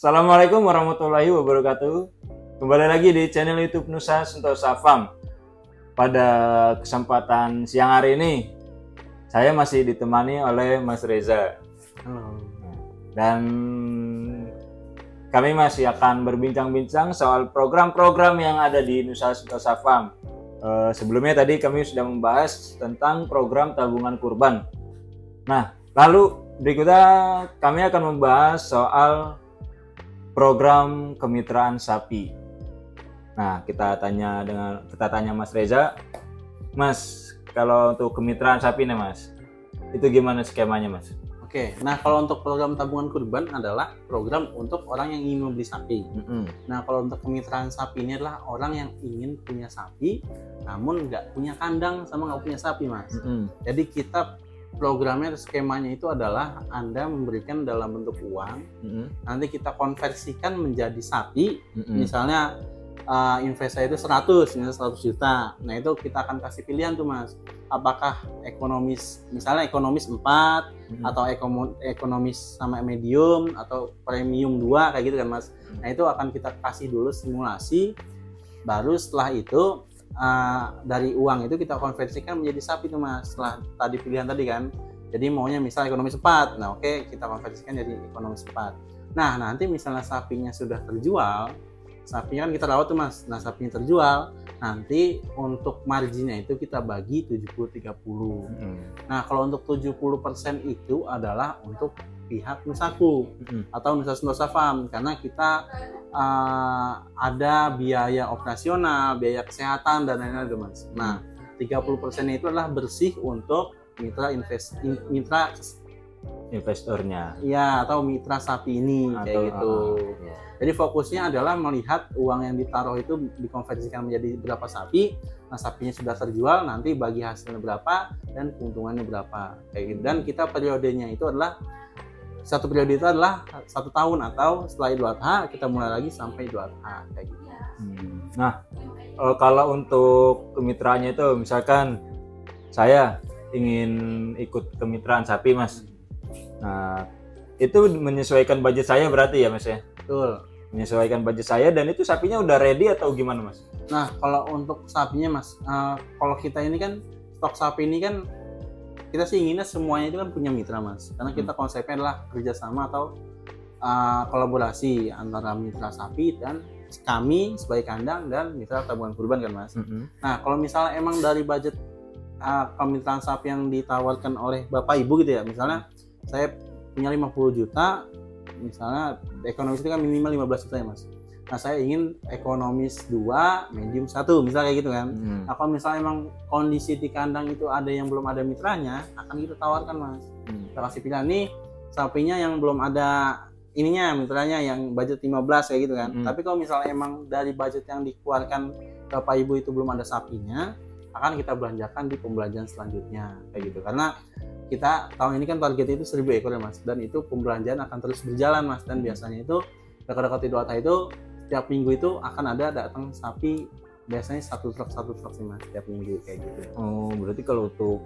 Assalamualaikum warahmatullahi wabarakatuh. Kembali lagi di channel YouTube Nusa Sentosa Farm. Pada kesempatan siang hari ini, saya masih ditemani oleh Mas Reza. Halo. Dan kami masih akan berbincang-bincang soal program-program yang ada di Nusa Sentosa Farm. Sebelumnya tadi kami sudah membahas tentang program tabungan kurban. Nah, lalu berikutnya kami akan membahas soal program kemitraan sapi. Nah, kita tanya Mas Reza. Mas, kalau untuk kemitraan sapi nih Mas, itu gimana skemanya Mas? Oke, nah kalau untuk program tabungan kurban adalah program untuk orang yang ingin membeli sapi. Nah, kalau untuk kemitraan sapi ini adalah orang yang ingin punya sapi, namun nggak punya kandang sama nggak punya sapi Mas. Jadi kita programnya, skemanya itu adalah Anda memberikan dalam bentuk uang, nanti kita konversikan menjadi sapi, misalnya investasi itu 100 juta. Nah itu kita akan kasih pilihan tuh Mas, apakah ekonomis, misalnya ekonomis 4 atau ekonomis sama medium atau premium 2 kayak gitu kan Mas. Nah itu akan kita kasih dulu simulasi, baru setelah itu dari uang itu kita konversikan menjadi sapi tuh Mas, setelah tadi pilihan tadi kan. Jadi maunya misal ekonomis 4, nah oke, kita konversikan jadi ekonomis 4. Nah nanti misalnya sapinya sudah terjual, sapinya kan kita rawat tuh Mas, nah sapinya terjual, nanti untuk marginnya itu kita bagi 70-30. Nah kalau untuk 70% itu adalah untuk pihak Nusaku atau Nusa Sentosa Farm, karena kita ada biaya operasional, biaya kesehatan dan lain-lain Mas. Nah 30% itu adalah bersih untuk mitra investornya, ya, atau mitra sapi ini kayak gitu. Jadi fokusnya adalah melihat uang yang ditaruh itu dikonversikan menjadi berapa sapi. Nah sapinya sudah terjual, nanti bagi hasilnya berapa dan keuntungannya berapa kayak gitu. Dan kita periodenya itu adalah satu periode itu adalah 1 tahun, atau setelah Idul Adha kita mulai lagi sampai Idul Adha kayak gitu. Nah, kalau untuk kemitraannya itu misalkan saya ingin ikut kemitraan sapi Mas. Nah, itu menyesuaikan budget saya berarti ya Mas ya? Betul. Menyesuaikan budget saya, dan itu sapinya udah ready atau gimana Mas? Nah, kalau untuk sapinya Mas, kalau kita ini kan stok sapi ini kan kita sih inginnya semuanya itu kan punya mitra Mas, karena kita konsepnya adalah kerjasama atau kolaborasi antara mitra sapi dan kami sebagai kandang dan mitra tabungan kurban kan Mas. Nah kalau misalnya emang dari budget kemitraan sapi yang ditawarkan oleh Bapak Ibu gitu ya, misalnya saya punya 50 juta, misalnya ekonomis itu kan minimal 15 juta ya Mas. Nah saya ingin ekonomis 2, medium 1, misalnya kayak gitu kan. Nah kalau misalnya emang kondisi di kandang itu ada yang belum ada mitranya, akan kita tawarkan Mas. Kita kasih pilihan nih, sapinya yang belum ada ininya, mitranya yang budget 15 kayak gitu kan. Tapi kalau misalnya emang dari budget yang dikeluarkan Bapak Ibu itu belum ada sapinya, akan kita belanjakan di pembelanjaan selanjutnya kayak gitu. Karena kita tahun ini kan target itu 1000 ekor ya Mas, dan itu pembelanjaan akan terus berjalan Mas. Dan biasanya itu dekat-dekat Idul Adha itu setiap minggu itu akan ada datang sapi, biasanya satu truk sih Mas, setiap minggu kayak gitu. Oh, berarti kalau untuk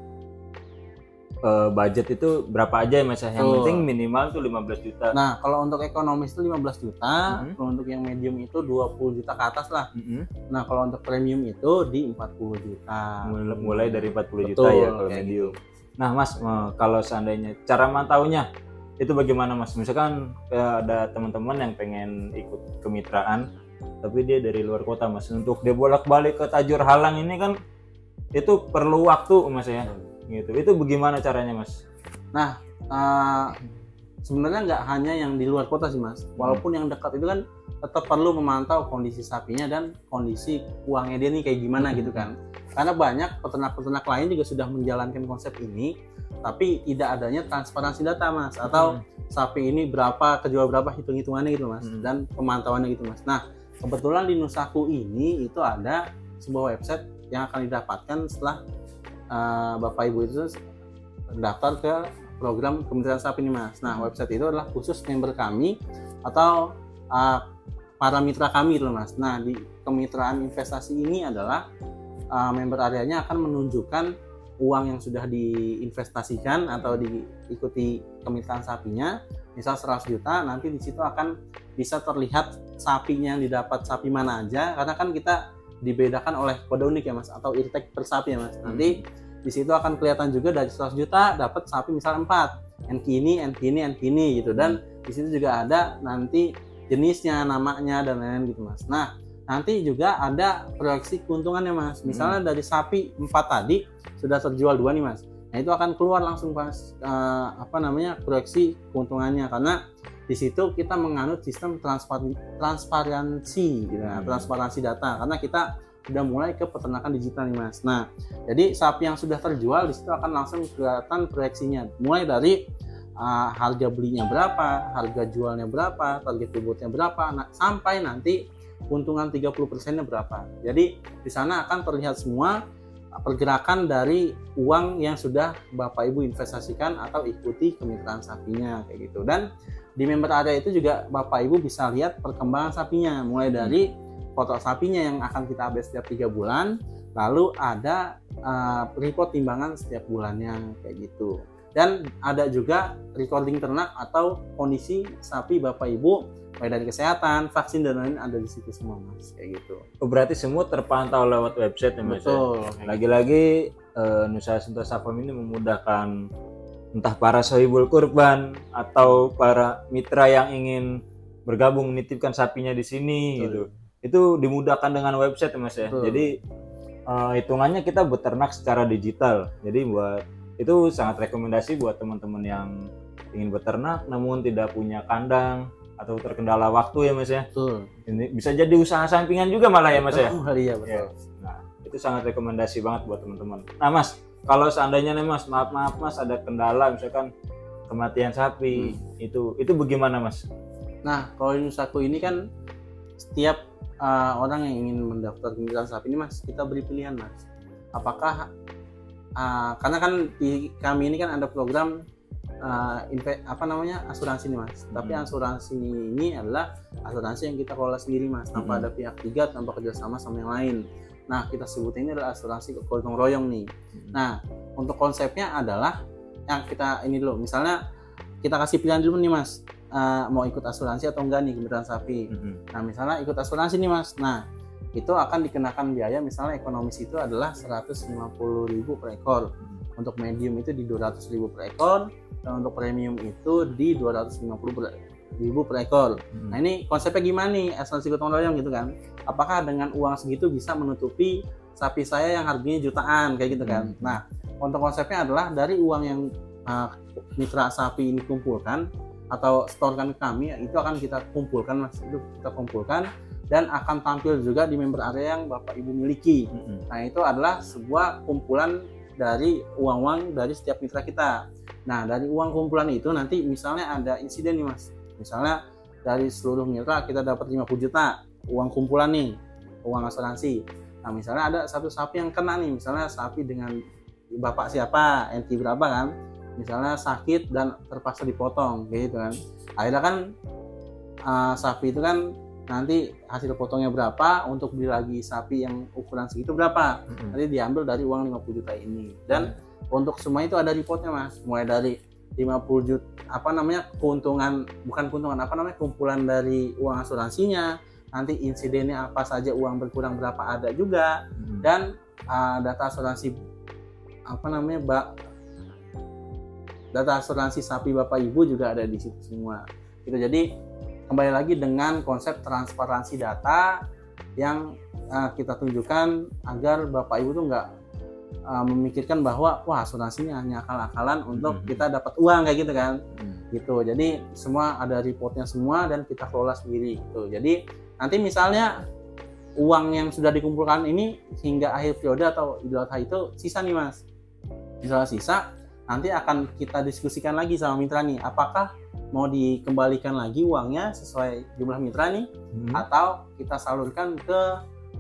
budget itu berapa aja ya Mas? Yang penting minimal tuh 15 juta. Nah kalau untuk ekonomis itu 15 juta, kalau untuk yang medium itu 20 juta ke atas lah. Nah kalau untuk premium itu di 40 juta. Mulai dari 40 juta ya kalau medium. Gitu. Nah Mas, kalau seandainya cara mantaunya itu bagaimana Mas? Misalkan ada teman-teman yang pengen ikut kemitraan, tapi dia dari luar kota Mas. Untuk dia bolak-balik ke Tajur Halang ini kan itu perlu waktu Mas ya. Gitu. Itu bagaimana caranya Mas? Nah sebenarnya nggak hanya yang di luar kota sih Mas, walaupun yang dekat itu kan tetap perlu memantau kondisi sapinya dan kondisi uangnya dia nih kayak gimana gitu kan. Karena banyak peternak-peternak lain juga sudah menjalankan konsep ini, tapi tidak adanya transparansi data Mas, atau sapi ini berapa, kejual berapa, hitung-hitungannya gitu Mas, dan pemantauannya gitu Mas. Nah kebetulan di Nusaku ini itu ada sebuah website yang akan didapatkan setelah Bapak Ibu itu daftar ke program kemitraan sapi ini Mas. Nah website itu adalah khusus member kami atau para mitra kami gitu Mas. Nah di kemitraan investasi ini adalah member areanya akan menunjukkan uang yang sudah diinvestasikan atau diikuti kemitraan sapinya, misal 100 juta, nanti di situ akan bisa terlihat sapinya yang didapat sapi mana aja, karena kan kita dibedakan oleh kode unik ya Mas, atau irtek per sapi ya Mas. Nanti di situ akan kelihatan juga dari 100 juta dapat sapi misal 4, NQ ini gitu, dan di situ juga ada nanti jenisnya, namanya dan lain-lain gitu Mas. Nah, nanti juga ada proyeksi keuntungannya Mas. Misalnya dari sapi 4 tadi sudah terjual 2 nih Mas. Nah, itu akan keluar langsung Mas proyeksi keuntungannya, karena di situ kita menganut sistem transparansi gitu, transparansi data, karena kita sudah mulai ke peternakan digital nih Mas. Nah, jadi sapi yang sudah terjual di situ akan langsung kelihatan proyeksinya, mulai dari harga belinya berapa, harga jualnya berapa, target rewardnya berapa, sampai nanti keuntungan 30%-nya berapa. Jadi di sana akan terlihat semua pergerakan dari uang yang sudah Bapak Ibu investasikan atau ikuti kemitraan sapinya kayak gitu. Dan di member area itu juga Bapak Ibu bisa lihat perkembangan sapinya, mulai dari foto sapinya yang akan kita update setiap 3 bulan, lalu ada report timbangan setiap bulannya kayak gitu. Dan ada juga recording ternak atau kondisi sapi Bapak Ibu, mulai dari kesehatan, vaksin dan lain-lain ada di situ semua Mas, kayak gitu. Berarti semua terpantau lewat website ya Mas? Betul. Lagi-lagi Nusa Sentosa Farm ini memudahkan entah para sohibul kurban atau para mitra yang ingin bergabung menitipkan sapinya di sini. Betul. Gitu. Itu dimudahkan dengan website ya Mas ya. Betul. Jadi hitungannya kita beternak secara digital. Jadi itu sangat rekomendasi buat teman-teman yang ingin beternak namun tidak punya kandang atau terkendala waktu ya Mas ya. Betul. Ini bisa jadi usaha sampingan juga malah ya Mas ya. Iya betul. Ya. Nah, itu sangat rekomendasi banget buat teman-teman. Nah Mas, kalau seandainya nih Mas, maaf Mas ada kendala misalkan kematian sapi, itu bagaimana Mas? Nah, kalau di Nusaku ini kan setiap orang yang ingin mendaftar kemitraan sapi ini Mas, kita beri pilihan Mas. Apakah karena kan di kami ini kan ada program asuransi nih Mas. Tapi asuransi ini adalah asuransi yang kita kelola sendiri Mas, tanpa ada pihak ketiga, tanpa kerjasama sama yang lain. Nah, kita sebut ini adalah asuransi gotong royong nih. Nah, untuk konsepnya adalah yang kita ini dulu, misalnya kita kasih pilihan dulu nih Mas, mau ikut asuransi atau enggak nih kemitraan sapi. Nah, misalnya ikut asuransi nih Mas. Nah, itu akan dikenakan biaya, misalnya ekonomis itu adalah 150.000 per ekor. Untuk medium itu di 200.000 per ekor, dan untuk premium itu di 250.000 per ekor. Nah, ini konsepnya gimana nih asuransi gotong royong gitu kan? Apakah dengan uang segitu bisa menutupi sapi saya yang harganya jutaan kayak gitu kan? Nah, untuk konsepnya adalah dari uang yang mitra sapi ini kumpulkan atau setorkan ke kami, itu akan kita kumpulkan Mas, itu kita kumpulkan dan akan tampil juga di member area yang Bapak Ibu miliki. Nah, itu adalah sebuah kumpulan dari uang-uang dari setiap mitra kita. Nah, dari uang kumpulan itu nanti misalnya ada insiden nih Mas. Misalnya dari seluruh mitra kita dapat 50 juta uang kumpulan nih, uang asuransi. Nah, misalnya ada satu sapi yang kena nih, misalnya sapi dengan bapak siapa, NT berapa kan, misalnya sakit dan terpaksa dipotong kayak gitu kan. Akhirnya kan sapi itu kan nanti hasil potongnya berapa, untuk beli lagi sapi yang ukuran segitu berapa, nanti diambil dari uang 50 juta ini. Dan untuk semua itu ada reportnya Mas, mulai dari 50 juta kumpulan dari uang asuransinya, nanti insidennya apa saja, uang berkurang berapa ada juga, dan data asuransi data asuransi sapi Bapak Ibu juga ada di situ semua. Gitu. Jadi kembali lagi dengan konsep transparansi data yang kita tunjukkan agar Bapak Ibu tuh nggak memikirkan bahwa wah asuransinya hanya akal-akalan untuk kita dapat uang kayak gitu kan. Gitu. Jadi semua ada reportnya semua dan kita kelola sendiri gitu. Jadi nanti misalnya uang yang sudah dikumpulkan ini hingga akhir periode atau Idul Adha itu sisa nih Mas. Misalnya sisa, nanti akan kita diskusikan lagi sama mitra nih, apakah mau dikembalikan lagi uangnya sesuai jumlah mitra nih, atau kita salurkan ke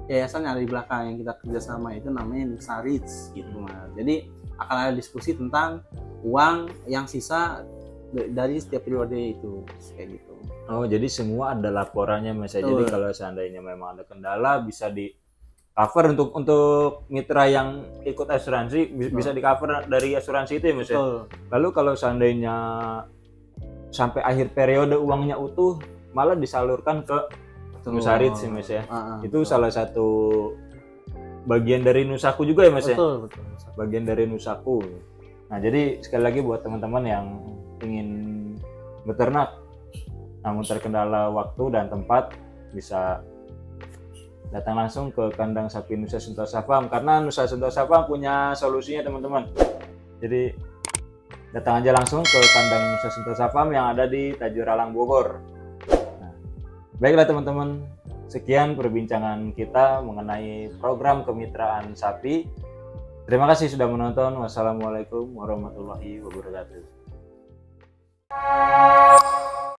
yayasan yang ada di belakang yang kita kerjasama, itu namanya Nusa Rich gitu Mas. Jadi akan ada diskusi tentang uang yang sisa dari setiap periode itu kayak gitu. Oh, jadi semua ada laporannya Mas. Jadi kalau seandainya memang ada kendala bisa cover untuk mitra yang ikut asuransi bisa di cover dari asuransi itu ya Mas ya. Lalu kalau seandainya sampai akhir periode uangnya utuh malah disalurkan ke Nusarit sih Mas ya. Itu salah satu bagian dari Nusaku juga ya Mas ya. Betul. Bagian dari Nusaku. Nah, jadi sekali lagi buat teman-teman yang ingin beternak namun terkendala waktu dan tempat, bisa datang langsung ke kandang sapi Nusa Sentosa Farm, karena Nusa Sentosa Farm punya solusinya teman-teman. Jadi datang aja langsung ke kandang Nusa Sentosa Farm yang ada di Tajuralang Bogor. Nah, baiklah teman-teman, sekian perbincangan kita mengenai program kemitraan sapi. Terima kasih sudah menonton. Wassalamualaikum warahmatullahi wabarakatuh.